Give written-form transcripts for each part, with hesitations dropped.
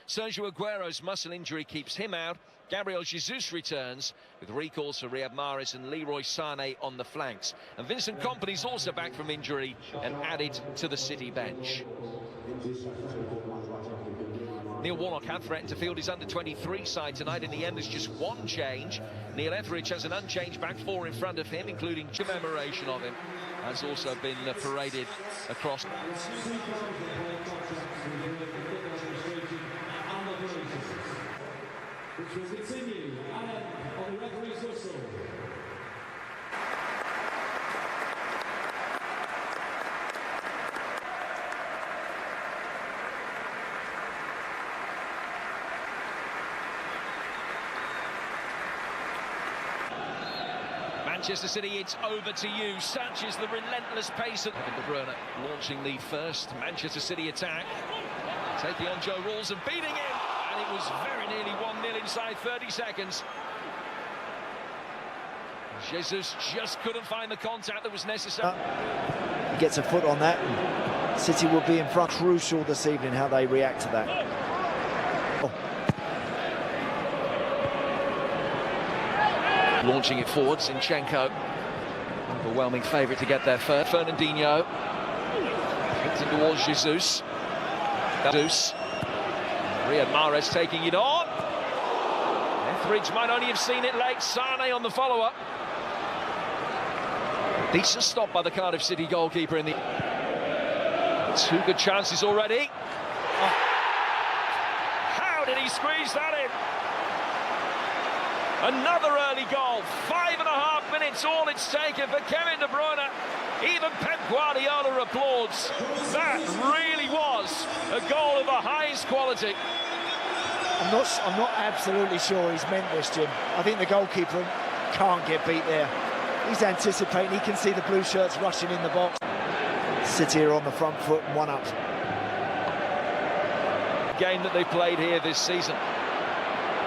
Sergio Aguero's muscle injury keeps him out. Gabriel Jesus returns with recalls for Riyad Mahrez and Leroy Sané on the flanks. And Vincent Kompany's also back from injury and added to the City bench. Neil Warnock had threatened to field his under-23 side tonight. In the end, there's just one change. Neil Etheridge has an unchanged back four in front of him, including commemoration of him. Has also been paraded across. Which will continue on the referee's whistle. Manchester City, it's over to you. Such is the relentless pace of Kevin De Bruyne launching the first Manchester City attack. Taking on Joe Ralls and beating him. And it was very nearly 1-0 inside 30 seconds. Jesus just couldn't find the contact that was necessary. He gets a foot on that, and City will be in front. Crucial this evening how they react to that. Oh. Launching it forward, Zinchenko. Overwhelming favourite to get there first. Fernandinho. Kicked in towards Jesus. Riyad Mahrez taking it on. Etheridge might only have seen it late. Sané on the follow-up. Decent stop by the Cardiff City goalkeeper in the... Two good chances already. Oh. How did he squeeze that in? Another early goal. 5.5 minutes all it's taken for Kevin De Bruyne. Even Pep Guardiola applauds. That really was a goal of the highest quality. I'm not absolutely sure he's meant this, Jim. I think the goalkeeper can't get beat there. He's anticipating, he can see the blue shirts rushing in the box. City are on the front foot and one up. Game that they played here this season.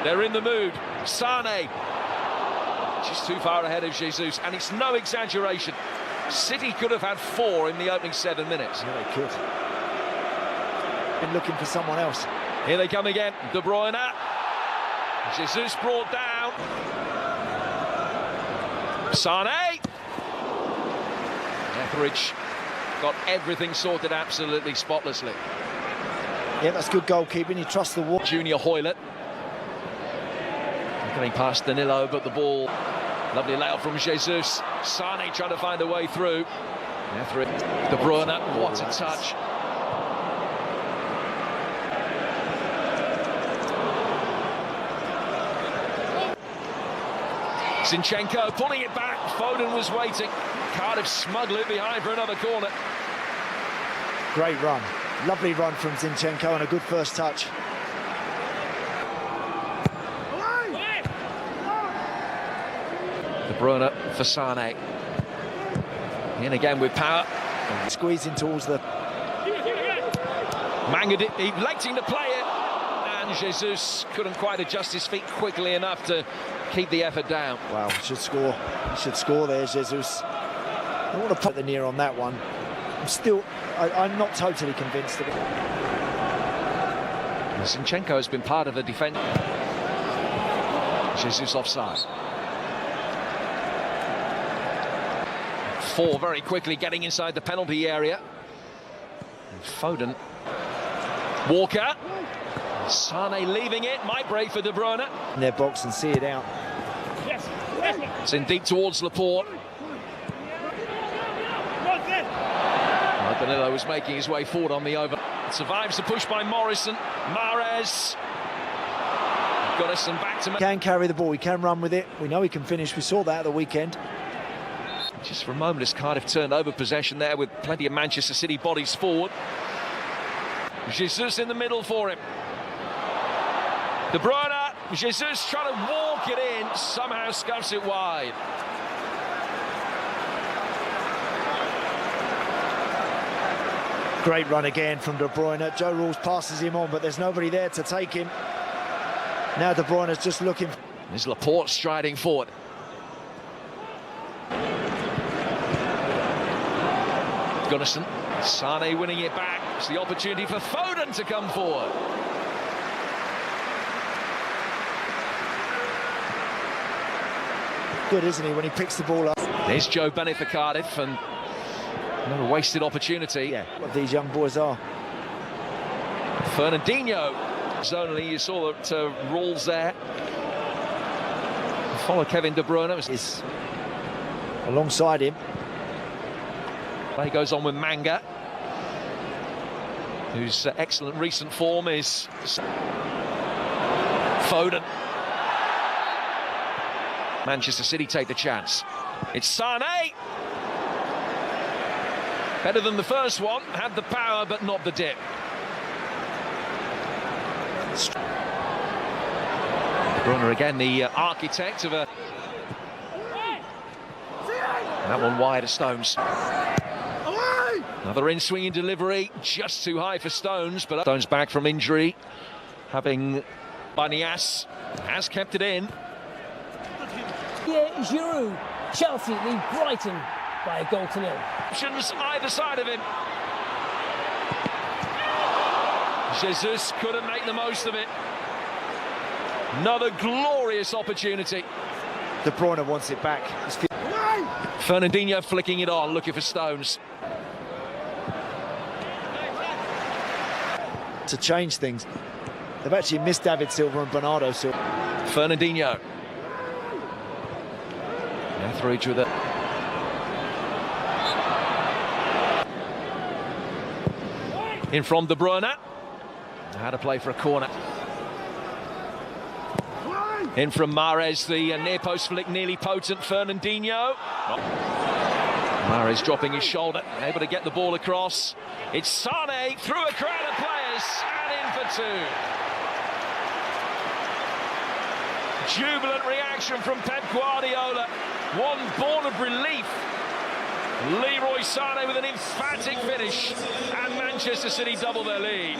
They're in the mood. Sané, just too far ahead of Jesus, and it's no exaggeration. City could have had 4 in the opening 7 minutes. Yeah, they could. Been looking for someone else. Here they come again. De Bruyne. Jesus brought down. Sané. Etheridge got everything sorted absolutely spotlessly. Yeah, that's good goalkeeping. You trust the wall. Junior Hoylett. Getting past Danilo, but the ball. Lovely layout from Jesus. Sané trying to find a way through. Etheridge. De Bruyne. What a touch. Zinchenko pulling it back. Foden was waiting. Cardiff smuggle it behind for another corner. Great run. Lovely run from Zinchenko and a good first touch. De Bruyne for Sané. In again with power. Squeezing towards the... Manged it, electing to play it. And Jesus couldn't quite adjust his feet quickly enough to keep the effort down. Wow, he should score. He should score there, Jesus. I don't want to put the near on that one. I'm not totally convinced of it. Zinchenko has been part of the defence. Jesus offside. 4 very quickly getting inside the penalty area. And Foden. Walker. Sané leaving it, might break for De Bruyne. In their box and see it out. It's in deep towards Laporte. Danilo was making his way forward on the over. Survives the push by Morrison. Mahrez. Got us some back to... He can carry the ball, he can run with it. We know he can finish, we saw that at the weekend. Just for a moment as Cardiff turned over possession there with plenty of Manchester City bodies forward. Jesus in the middle for him. De Bruyne, Jesus trying to walk it in, somehow scuffs it wide. Great run again from De Bruyne. Joe Ralls passes him on, but there's nobody there to take him. Now De Bruyne's just looking. There's Laporte striding forward. Gunnarsson, Sané winning it back. It's the opportunity for Foden to come forward. Good, isn't he, when he picks the ball up? There's Joe Bennett for Cardiff, and another wasted opportunity. Yeah, what these young boys are. Fernandinho. Zonally, you saw that rules there. Follow Kevin De Bruyne. Is alongside him. Play goes on with Manga, whose excellent recent form is Foden. Manchester City take the chance. It's Sane. Better than the first one. Had the power, but not the dip. De Bruyne again, the architect of a... That one wide of Stones. Another in-swinging delivery, just too high for Stones, but Stones back from injury, having Banias has kept it in. Giroud, Chelsea lead Brighton by a 1-0. Options either side of him. Jesus couldn't make the most of it. Another glorious opportunity. De Bruyne wants it back. Fernandinho flicking it on, looking for Stones. To change things. They've actually missed David Silva and Bernardo Silva. Fernandinho. Etheridge with it. In from De Bruyne. How to play for a corner. In from Mahrez, the near post flick, nearly potent. Fernandinho. Mahrez dropping his shoulder, able to get the ball across. It's Sane through a crowd of players and in for two. Jubilant reaction from Pep Guardiola. One born of relief. Leroy Sane with an emphatic finish, and Manchester City double their lead.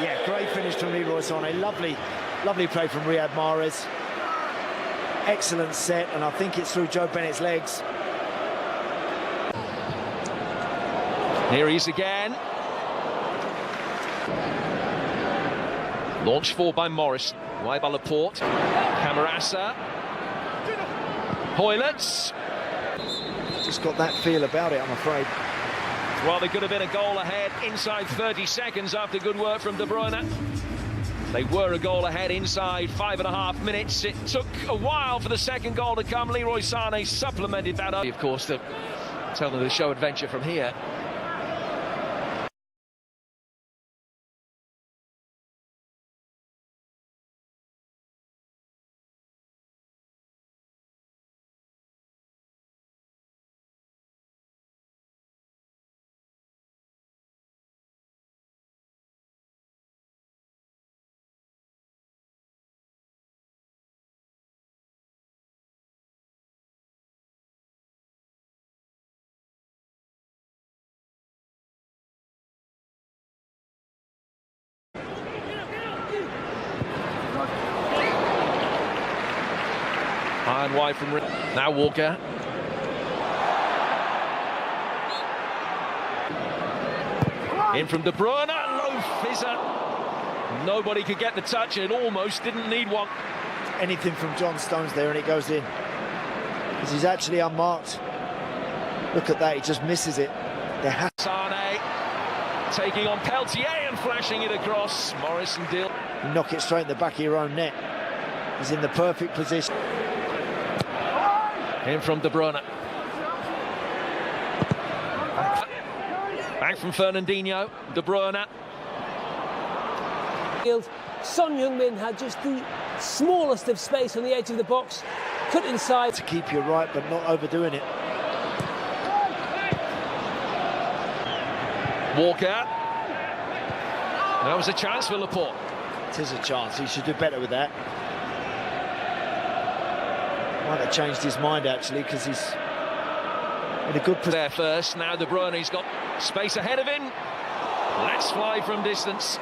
Yeah, great finish from Leroy Sane. Lovely play from Riyad Mahrez. Excellent set, and I think it's through Joe Bennett's legs. Here he is again. Launched forward by Morris. Wide by Laporte. Camarasa. Hoylett. Just got that feel about it, I'm afraid. Well, they could have been a goal ahead inside 30 seconds after good work from De Bruyne. They were a goal ahead inside 5.5 minutes. It took a while for the second goal to come. Leroy Sane supplemented that up. Of course, to tell them the show adventure from here. High and wide from... Now Walker. In from De Bruyne. Low fizzer. Nobody could get the touch. It almost didn't need one. Anything from John Stones there and it goes in. Because he's actually unmarked. Look at that, he just misses it. Sane taking on Peltier and flashing it across. Morris and Dill. You knock it straight in the back of your own net. He's in the perfect position. In from De Bruyne. Back from Fernandinho. De Bruyne. Son Heung-min had just the smallest of space on the edge of the box. Cut inside. To keep you right, but not overdoing it. Walker. That was a chance for Laporte. It is a chance. He should do better with that. Might have changed his mind actually, because he's in a good position. There first. Now De Bruyne, he's got space ahead of him. Let's fly from distance.